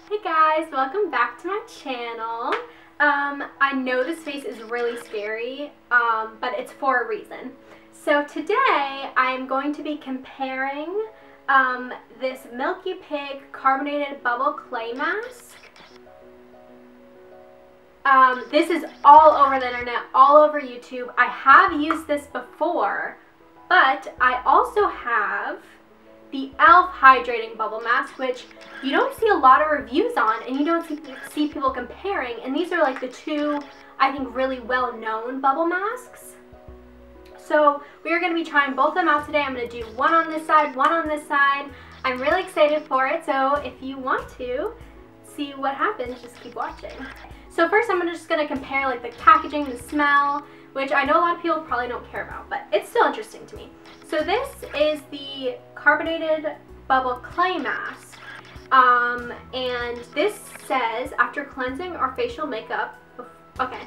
Hey guys, welcome back to my channel. I know this face is really scary, but it's for a reason. So today I'm going to be comparing this Milky Pig carbonated bubble clay mask. This is all over the internet, all over YouTube. I have used this before, but I also have the e.l.f. hydrating bubble mask, which you don't see a lot of reviews on, and you don't see people comparing, and these are like the two, I think, really well-known bubble masks. So we are going to be trying both of them out today. I'm going to do one on this side, one on this side. I'm really excited for it, so if you want to see what happens, just keep watching. So first I'm just going to compare like the packaging, the smell, which I know a lot of people probably don't care about, but it's still interesting to me. So this is the carbonated bubble clay mask, and this says after cleansing or facial makeup. Okay,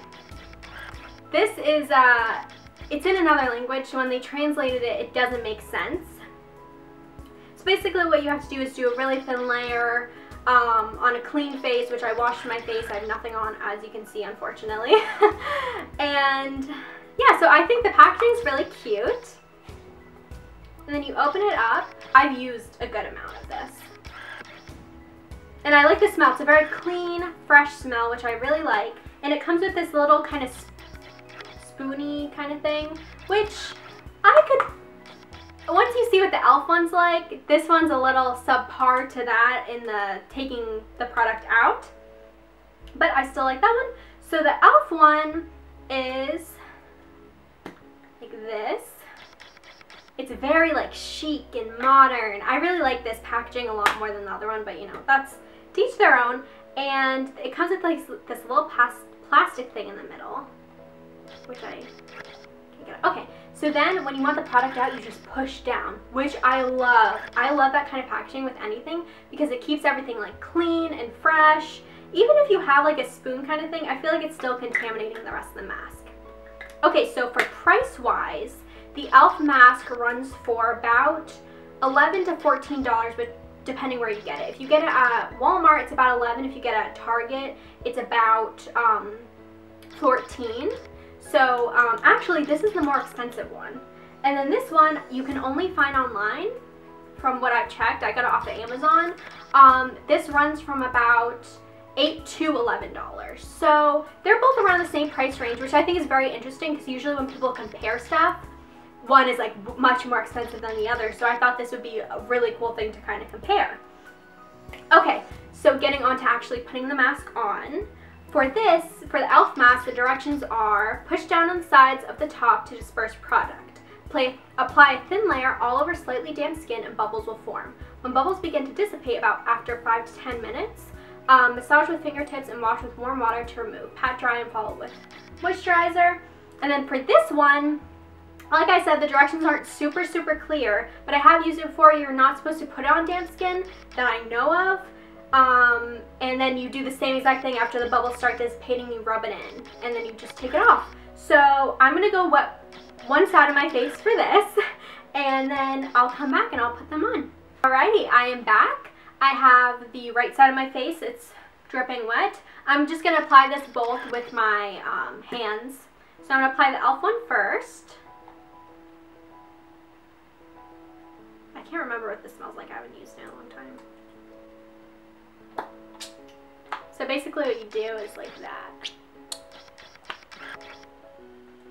this is it's in another language, so when they translated it, it doesn't make sense. So basically what you have to do is do a really thin layer on a clean face, which I washed my face. I have nothing on, as you can see, unfortunately. And yeah, so I think the packaging is really cute. And then you open it up. I've used a good amount of this. And I like the smell. It's a very clean, fresh smell, which I really like. And it comes with this little kind of spoony kind of thing, which I could, once you see what the e.l.f. one's like, this one's a little subpar to that in the taking the product out. But I still like that one. So the e.l.f. one is like this. It's very like chic and modern. I really like this packaging a lot more than the other one, but you know, that's to each their own. And it comes with like this little plastic thing in the middle, which I can't get out. Okay, so then when you want the product out, you just push down, which I love. I love that kind of packaging with anything because it keeps everything like clean and fresh. Even if you have like a spoon kind of thing, I feel like it's still contaminating the rest of the mask. Okay, so for price-wise, the e.l.f. mask runs for about $11 to $14, but depending where you get it. If you get it at Walmart, it's about $11. If you get it at Target, it's about $14. So actually, this is the more expensive one. And then this one, you can only find online. From what I've checked, I got it off of Amazon. This runs from about $8 to $11. So they're both around the same price range, which I think is very interesting because usually when people compare stuff, one is like much more expensive than the other, so I thought this would be a really cool thing to kind of compare. Okay, so getting on to actually putting the mask on. For this, for the e.l.f. mask, the directions are push down on the sides of the top to disperse product. Apply a thin layer all over slightly damp skin and bubbles will form. When bubbles begin to dissipate after 5 to 10 minutes, massage with fingertips and wash with warm water to remove. Pat dry and follow with moisturizer. And then for this one, like I said, the directions aren't super clear, but I have used it before. You're not supposed to put it on damp skin that I know of. And then you do the same exact thing after the bubbles start dissipating, you rub it in, and then you just take it off. So I'm going to go wet one side of my face for this, and then I'll come back and I'll put them on. Alrighty, I am back. I have the right side of my face. It's dripping wet. I'm just going to apply this both with my hands. So I'm going to apply the e.l.f. one first. I can't remember what this smells like. I haven't used it in a long time. So basically what you do is like that.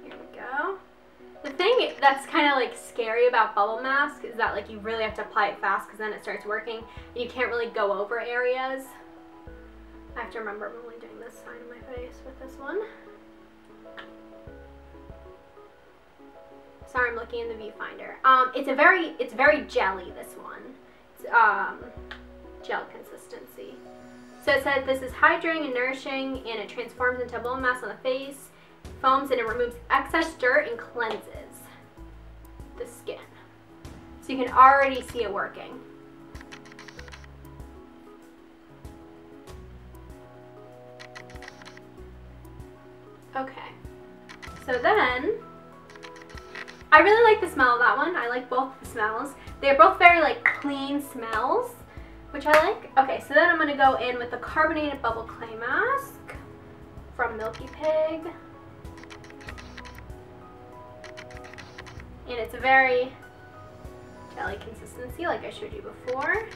Here we go. The thing that's kind of like scary about bubble mask is that like you really have to apply it fast because then it starts working and you can't really go over areas. I have to remember I'm only doing this side of my face with this one. Sorry, I'm looking in the viewfinder. It's very jelly, this one. It's gel consistency. So it says this is hydrating and nourishing, and it transforms into a bubble mask on the face, foams, and it removes excess dirt and cleanses the skin. So you can already see it working. Okay. So then, I really like the smell of that one. I like both the smells. They're both very like clean smells, which I like. Okay, so then I'm to go in with the carbonated bubble clay mask from Milky Pig. And it's a very jelly consistency like I showed you before.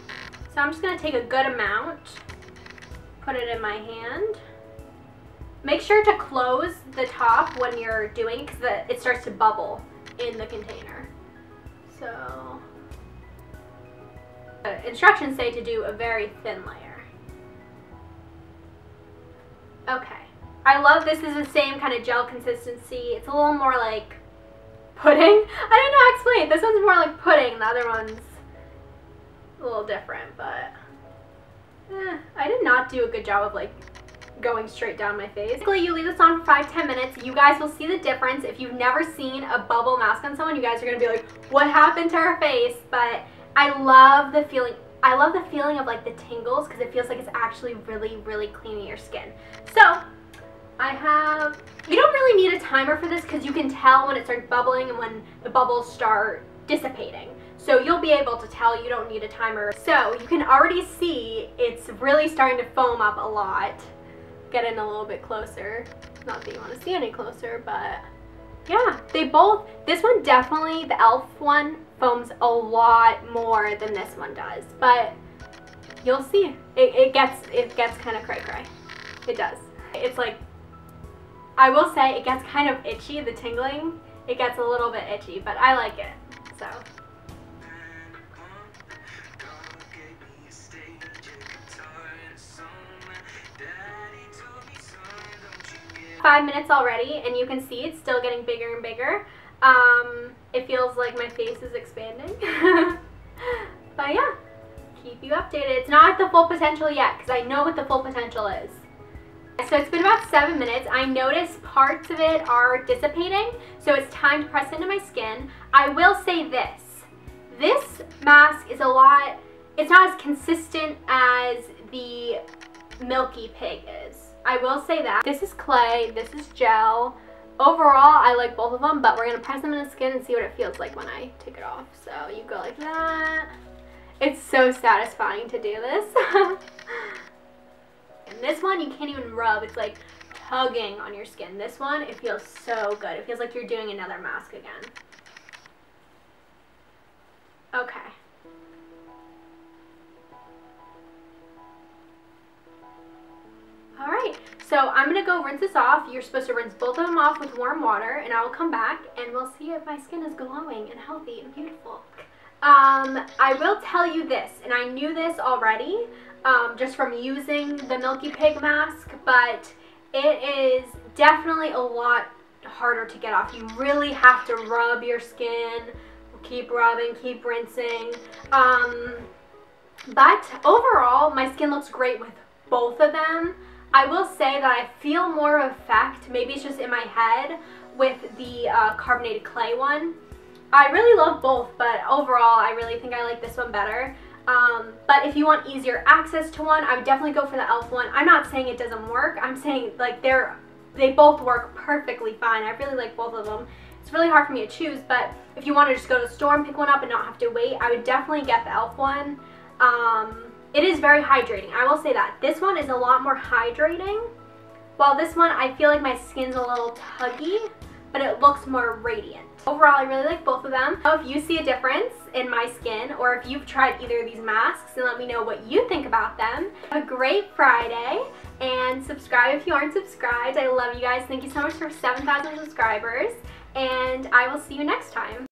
So I'm just going to take a good amount, put it in my hand. Make sure to close the top when you're doing it because it starts to bubble in the container. So the instructions say to do a very thin layer. Okay. I love this is the same kind of gel consistency. It's a little more like pudding. I don't know how to explain it. This one's more like pudding. The other one's a little different, but I did not do a good job of like going straight down my face. Basically, you leave this on for 5-10 minutes. You guys will see the difference. If you've never seen a bubble mask on someone, you guys are gonna be like, what happened to her face? But I love the feeling. I love the feeling of like the tingles because it feels like it's actually really, really cleaning your skin. So you don't really need a timer for this because you can tell when it starts bubbling and when the bubbles start dissipating. So you'll be able to tell, you don't need a timer. So you can already see it's really starting to foam up a lot. Get in a little bit closer. Not that you want to see any closer, but yeah, this one definitely, the e.l.f. one, foams a lot more than this one does. But you'll see, it gets kind of cray-cray. It does. It's like, I will say it gets kind of itchy, the tingling. It gets a little bit itchy, but I like it, so. 5 minutes already, and you can see it's still getting bigger and bigger. It feels like my face is expanding. But yeah, keep you updated. It's not at the full potential yet, because I know what the full potential is. So it's been about 7 minutes. I noticed parts of it are dissipating, so it's time to press into my skin. I will say this. This mask is it's not as consistent as the Milky Pig is. I will say that. This is clay, this is gel. Overall, I like both of them, but we're gonna press them in the skin and see what it feels like when I take it off. So you go like that. It's so satisfying to do this. And this one, you can't even rub. It's like tugging on your skin. This one, it feels so good. It feels like you're doing another mask again. Okay. Alright, so I'm going to go rinse this off. You're supposed to rinse both of them off with warm water, and I will come back and we'll see if my skin is glowing and healthy and beautiful. I will tell you this, and I knew this already, just from using the Milky Pig mask, but it is definitely a lot harder to get off. You really have to rub your skin, keep rubbing, keep rinsing. But overall, my skin looks great with both of them. I will say that I feel more effect, maybe it's just in my head, with the carbonated clay one. I really love both, but overall I really think I like this one better. But if you want easier access to one, I would definitely go for the e.l.f. one. I'm not saying it doesn't work. I'm saying like they both work perfectly fine. I really like both of them. It's really hard for me to choose, but if you want to just go to the store and pick one up and not have to wait, I would definitely get the e.l.f. one. It is very hydrating. I will say that. This one is a lot more hydrating, while this one I feel like my skin's a little tuggy, but it looks more radiant. Overall, I really like both of them. So if you see a difference in my skin, or if you've tried either of these masks, and let me know what you think about them. Have a great Friday, and subscribe if you aren't subscribed. I love you guys. Thank you so much for 7,000 subscribers, and I will see you next time.